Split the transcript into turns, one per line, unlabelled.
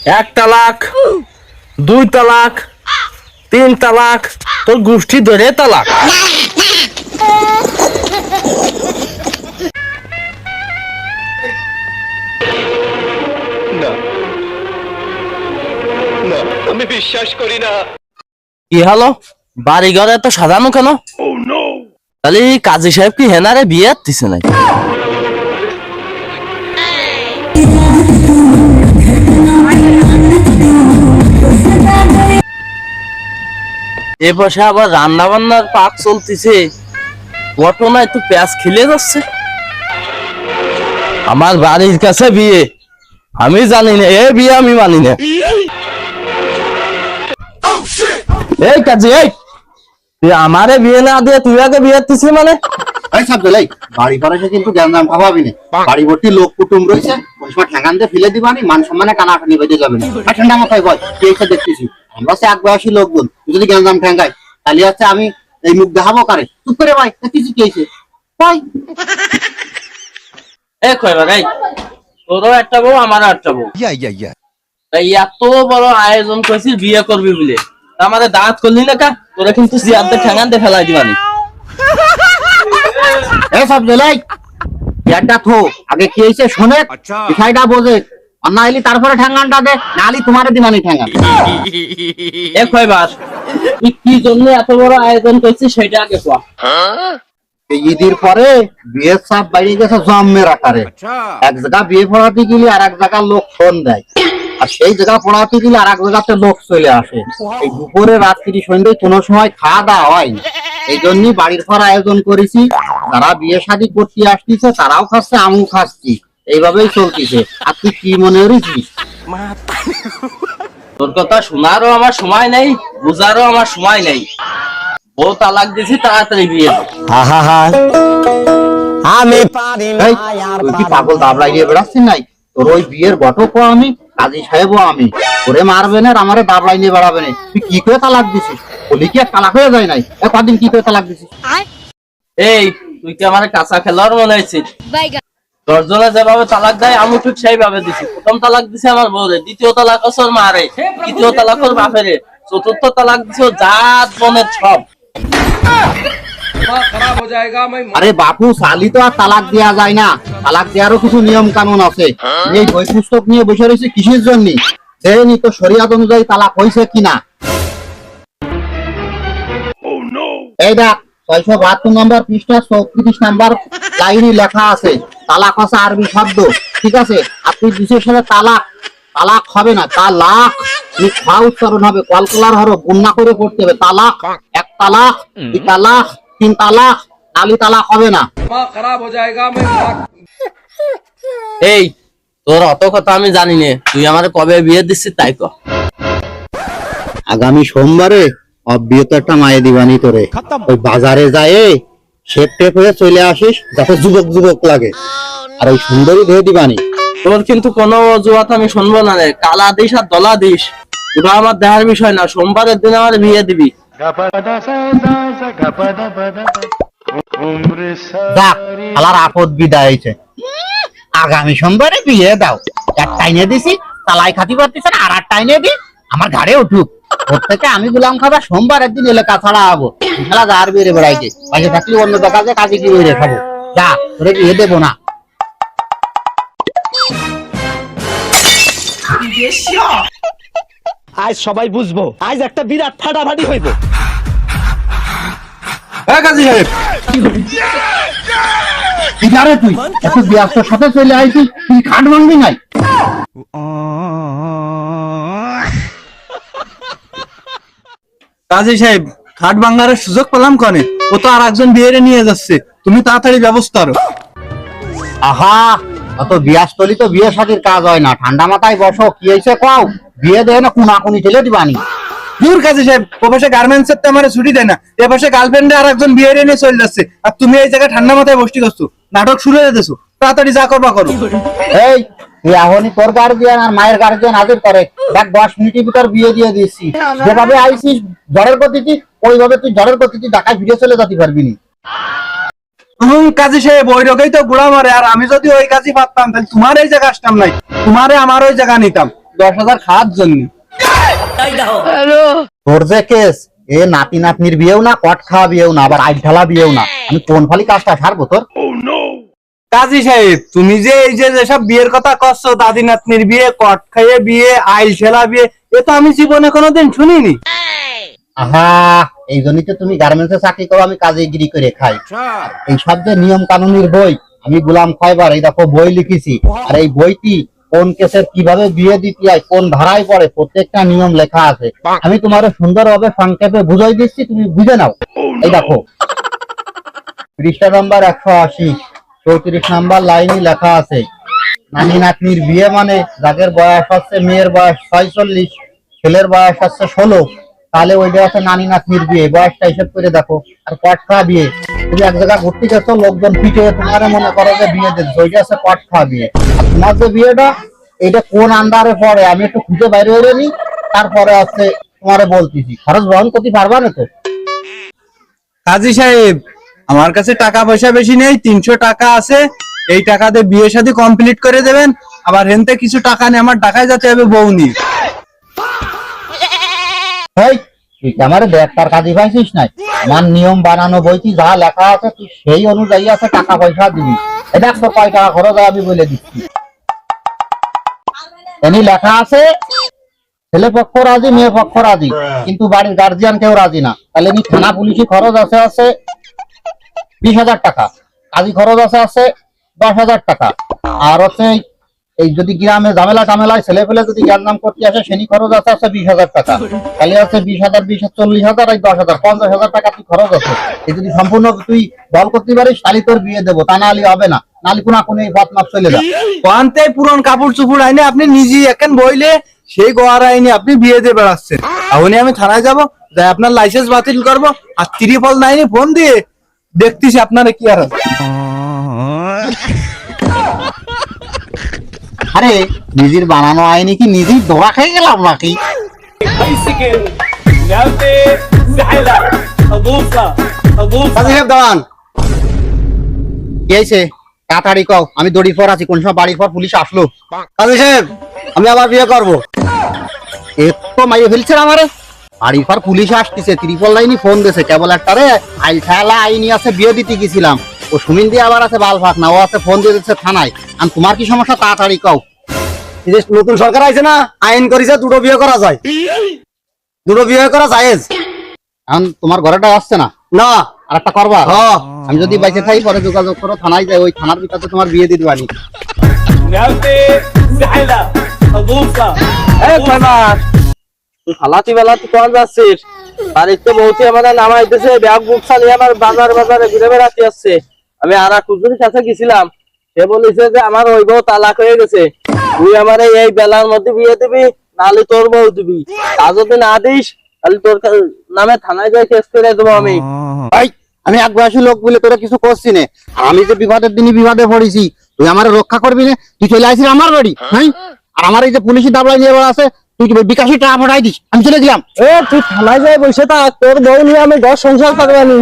এক তালাক, দুই তালাক, তিন তালাক, তোর গোষ্ঠী ধরে তালাক।
আমি বিশ্বাস করি না।
কি হলো, বাড়ি ঘরে এত সাজানো কেন? তাহলে কাজী সাহেব কি হেনারে বিয়ে দিছে নাই? এ পাশে আবার রান্না বান্নার পাক চলতেছে, ঘটনা একটু প্যাঁচ খিলে যাচ্ছে। আমার বাড়ির কাছে বিয়ে, আমি জানি না এ বিয়ে আমি মানি না। এই কাজী, এই তুই আমারে বিয়ে না দিয়ে তুই আগে বিয়ে দিছিস মানে?
এই সব গেলাই বাড়ি ঘরে এসে কিন্তু জ্ঞান খাওয়াবি না। বাড়ি ভর্তি লোক কুটুম রয়েছে, ওই সময় ঠেঙ্গান দিয়ে ফেলে দিবানি, মান সম্মানে কানাকানি বেঁধে যাবে না। ঠান্ডা মাথায় বল, কি এসে দেখতেছি আমরা সে এক বয়সী লোকজন, তুই যদি জ্ঞান ঠেঙ্গাই তাহলে হচ্ছে আমি এই মুখ দেখাবো কারে? চুপ করে ভাই, কিছু কি হয়েছে ভাই?
এ কইবা ভাই, তোরও একটা বউ আমারও একটা বউ, তাই এত বড় আয়োজন করছিস বিয়ে করবি বলে, আমাদের দাঁত করলি না কা? তোরা কিন্তু জিয়াদের ঠেঙ্গান দিয়ে ফেলাই দিবানি।
এই সব গেলাই একটা থো, আগে কি হয়েছে শোনে, বিষয়টা বোঝে, আর না এলি তারপরে ঠ্যাঙ্গানটা দে, না এলি তোমারে দিবানি ঠ্যাঙ্গান।
এ কইবার তুই কি জন্য এত বড় আয়োজন করছিস সেটা আগে কয়া।
এই ঈদের পরে বিয়ের চাপ বাইরে গেছে জন্মের আকারে। এক জায়গা বিয়ে পড়াতে গেলে আর এক জায়গার লোক ফোন দেয়, আর সেই জায়গা পড়াতে গেলে আর এক জায়গাতে লোক চলে আসে। এই দুপুরে রাত্রি সন্ধ্যায় কোনো সময় খাওয়া দাওয়া হয় না। এই জন্যই বাড়ির ঘর আয়োজন করেছি, যারা বিয়ে শাদী করতে আসতেছে তারাও খাচ্ছে, আমিও খাচ্ছি, এইভাবেই চলতেছে। আর তুই কি মনে করিস?
তোর কথা শোনারও আমার সময় নেই, বুঝারও আমার সময় নেই। বউ তালাক দিছি, তাড়াতাড়ি বিয়ে দে।
আমি পারি না। তুই কি পাগল দাবড়া গিয়ে বেড়াচ্ছিস নাই? তোর ওই বিয়ের ঘটকও আমি, কাজী সাহেবও আমি, তোরে মারবে না আর আমারে দাবড়াই নিয়ে বেড়াবে না। তুই কি করে তালাক দিছিস? বলি কি তালাক হয়ে যায় নাই? কদিন কি করে তালাক দিছিস?
এই তুই কি আমার কাঁচা খেলোয়াড় মনে হয়েছিস? দশজনে যেভাবে তালাক দেয় আমি ঠিক সেইভাবে দিছি। প্রথম তালাক দিছে আমার বউরে, দ্বিতীয় তালাক হচ্ছে ওর মারে, তৃতীয় তালাক ওর বাপেরে, চতুর্থ তালাক দিছে ওর জাত বোনের সব।
আরে বাপু, শালি তো আর তালাক দেওয়া যায় না, তালাক দেওয়ারও কিছু নিয়ম কানুন আছে। এই বই পুস্তক নিয়ে বসে রয়েছে কিসের জন্য? দেয়নি তো শরিয়াত অনুযায়ী তালাক হয়েছে কিনা। এই দেখ 672 নম্বর পৃষ্ঠা 34 নম্বর লাইনে লেখা আছে তালাক হচ্ছে আরবি শব্দ, ঠিক আছে? আর তুই বিশেষ সাথে তালাক, তালাক হবে না, তালাক খা উচ্চারণ হবে, কলকলার হরফ গুণনা করে পড়তে হবে। তালাক, এক তালাক, দুই তালাক, তিন তালাক, নালি তালাক হবে না।
এই তোর অত কথা আমি জানি না, তুই আমার কবে বিয়ে দিচ্ছিস তাই কর।
আগামী সোমবারে অবিয়ত একটা মায়ে দিবানি তোরে, ওই বাজারে যায় শেপ টেপ হয়ে চলে আসিস, যাতে যুবক যুবক লাগে, আর ওই সুন্দরী ধুয়ে দিবানি।
তোর কিন্তু কোনো অজুহাত আমি শুনবো না রে, কালা দিস আর দলা দিস, ওটা আমার দেখার বিষয় না। সোমবারের দিন আমার বিয়ে দিবি।
আলার আপদ বিদায় হয়েছে, আগামী সোমবারে বিয়ে দাও। একটা এনে দিছি, তালাই খাতি পারতেছে না, আর একটা এনে দি আমার ঘাড়ে উঠুক। ওর থেকে আমি গুলাম খাবার সোমবারের দিন এলাকা ছাড়া হবো, খেলা যার বেড়ে বেড়াইছে, বাইরে থাকলে অন্য দোকানে কাজে কি বেড়ে খাবো। যা, তোরে বিয়ে দেবো না।
আজ সবাই বুঝবো, আজ একটা বিরাট ফাটাফাটি হইব।
কাজী সাহেব,
কি জানে তুই এত ব্যস্তর সাথে চলে আইছিস, তুই খাট ভাঙবি নাই?
কাজী সাহেব, খাট ভাঙার সুযোগ পেলাম কনে? ও তো আর একজন বিয়ে নিয়ে যাচ্ছে, তুমি তাড়াতাড়ি ব্যবস্থা করো।
আহা, অত বিয়াস্তলি তো বিয়ে শাদীর কাজ হয় না, ঠান্ডা মাথায় বসো। কি হয়েছে কও? বিয়ে দেয় না কুনাকুনি ঠেলে দিবানি।
দূর কাজী সাহেব, ও পাশে গার্মেন্টস এর তো আমার ছুটি দেয় না, এ পাশে গার্লফ্রেন্ডে আর একজন বিয়ে নিয়ে চলে যাচ্ছে, আর তুমি এই জায়গায় ঠান্ডা মাথায় বসতি করছো, নাটক শুরু হয়ে গেছো। তাড়াতাড়ি যা করবা করো।
এই তুই এখনই তোর গার্জিয়ান আর মায়ের গার্জিয়ান হাজির করে দেখ, 10 মিনিটের ভিতর বিয়ে দিয়ে দিচ্ছি। যেভাবে আইসিস ঝড়ের গতিতে, ওইভাবে তুই ঝড়ের গতিতে ঢাকায় ফিরে চলে যেতে পারবি না।
কাজী সাহেব, ওই রোগেই তো গুড়া মারে, আর আমি যদি ওই কাজই পারতাম তাহলে তোমার এই জায়গা আসতাম নাই, তোমারে আমার ওই জায়গা নিতাম। 10,000 খাওয়ার জন্য।
তোর যে কেস, এ নাতি নাতনির বিয়েও না, কট খাওয়া বিয়েও না, আবার আইট ঢালা বিয়েও না, আমি কোন ফালি কাজটা সারবো তোর?
কাজী সাহেব, তুমি যে এই যে যেসব বিয়ের কথা করছো, দাদি নাতনির বিয়ে, কট খাইয়ে বিয়ে, আইল ঠেলা বিয়ে, এ তো আমি জীবনে কোনোদিন শুনিনি।
আহা, এই জন্যই তো তুমি গার্মেন্টসে চাকরি করো, আমি কাজে গিরি করে খাই। এই সব যে নিয়ম কানুনের বই, আমি গোলাম খয়বার এই দেখো বই লিখেছি, আর এই বইটি কোন কেসের কিভাবে বিয়ে দিতে হয়, কোন ধারায় পড়ে, প্রত্যেকটা নিয়ম লেখা আছে। আমি তোমার সুন্দরভাবে সংক্ষেপে বুঝাই দিচ্ছি, তুমি বুঝে নাও। এই দেখো, পৃষ্ঠা নাম্বার 180, 34 নাম্বার লাইনে লেখা আছে, নানি নাতনির বিয়ে মানে যাদের বয়স হচ্ছে, মেয়ের বয়স 46, ছেলের বয়স হচ্ছে 16, তাহলে ওইটা আছে নানি নাতনির বিয়ে, বয়সটা হিসেব করে দেখো। আর কটকা বিয়ে, তুমি এক জায়গায় ঘুরতে গেছো, লোকজন পিঠে তোমার মনে করো যে বিয়ে দিচ্ছে, ওইটা আছে কটকা বিয়ে। আর তোমার যে বিয়েটা, এটা কোন আন্ডারে পড়ে আমি একটু খুঁজে বাইরে হয়ে নি, তারপরে আছে তোমারে বলতেছি। খরচ বহন করতে পারবা না তো?
কাজী সাহেব, আমার কাছে টাকা পয়সা বেশি নেই, 300 টাকা আছে, এই টাকা দিয়ে বিয়ে শাদী কমপ্লিট করে দেবেন। আবার হেনতে কিছু টাকা নেই, আমার ঢাকায় যেতে হবে বউ নিয়ে।
এই, তুই কি আমার ব্যাগটার কাজে পাইছিস নাই? আমার নিয়ম বানানো বইটি যা লেখা আছে, তুই সেই অনুযায়ী আছে টাকা পয়সা দিবি। এটা তো কয় টাকা খরচ হয় আমি বলে দিচ্ছি। এমনি লেখা আছে, ছেলে পক্ষ রাজি, মেয়ে পক্ষ রাজি, কিন্তু বাড়ির গার্জিয়ান কেউ রাজি না। তাহলে এমনি থানা পুলিশি খরচ আছে 20,000 টাকা, কাজী খরচ আছে 10,000 টাকা, আর হচ্ছে এই যদি গ্রামে ঝামেলা টামেলায় ছেলে পেলে যদি জ্ঞান করতে আসে, সেনি খরচ আছে 20,000 টাকা। তাহলে আছে 20,000, 40,000, এই 10,000, 50,000 টাকা তুই খরচ আছে। এই যদি সম্পূর্ণ তুই বল করতে পারিস, তাহলে তোর বিয়ে দেবো, তা না হলে হবে না। নাহলে কোনো এই পথ মাপ চলে যা।
কোয়ান্তে পুরন কাপড় চুপড় আইনে আপনি নিজেই এখন বইলে সেই গোয়ার আইনে আপনি বিয়ে দিয়ে বেড়াচ্ছেন। তাহলে আমি থানায় যাব, যাই আপনার লাইসেন্স বাতিল করবো, আর 999 ফোন দিয়ে দেখতেছি আপনারা কি আর আছে।
আরে, নিজের বানানো আইনি কি নিজেই ধোয়া খেয়ে গেলাম নাকি? দাঁড়ান, কি হয়েছে? তাড়াতাড়ি কও, আমি দড়ি পর আছি, কোন সময় বাড়ির পর পুলিশ আসলো। কাজী সাহেব, আমি আবার বিয়ে করবো। একটু মাইয়ে ফেলছে আমারে। বাড়ির পর পুলিশ আসতেছে, 999 ফোন দিয়েছে, কেবল একটা রে আইল ঠেলা আইনি আছে, বিয়ে দিতে গেছিলাম। ও সুমিন দিয়ে আবার আছে বাল ফাঁক না, ও আছে ফোন দিয়ে দিচ্ছে থানায়। আর তোমার কি সমস্যা, তাড়াতাড়ি কও। নতুন সরকার আইছে না, আইন করেছে দুটো বিয়ে করা যায়, দুটো বিয়ে করা জায়েজ। এখন তোমার ঘরেটা আসছে না? না, আর একটা করবা? আমি যদি বাইসে থাকি, পরে যোগাযোগ করো, থানায় যাই, ওই থানার ভিতরে তোমার বিয়ে দিয়ে দিবানি।
ফালাতি বেলাতি কোন যাচ্ছিস? বাড়িতে বউতি আমাদের নামাইতেছে, ব্যাগ বুক চালিয়ে আমার বাজারে ঘুরে বেড়াতে আসছে। আমি আর এক কুজুরির কাছে গেছিলাম, সে বলেছে যে আমার ওই বউ তালাক হয়ে গেছে, তুই আমার এই বেলার মধ্যে বিয়ে দিবি, নাহলে তোর বউ দিবি। তা যদি না দিস, তাহলে তোর নামে থানায় যাই কেস করে দেবো আমি।
আমি এক বয়সী লোক বলে তোরা কিছু করছি না, আমি যে বিপদের দিনই বিপদে পড়েছি, তুই আমার রক্ষা করবি না? তুই চলে আসিস আমার বাড়ি, হ্যাঁ? আর আমার এই যে পুলিশি দাবড়াই নিয়ে আছে, তুই কি বিকাশি টাকা পাঠাই দিস, আমি চলে গেলাম।
তুই থানায় যাই বসে থাক, তোর বউ নিয়ে আমি ঘর সংসার করবানি।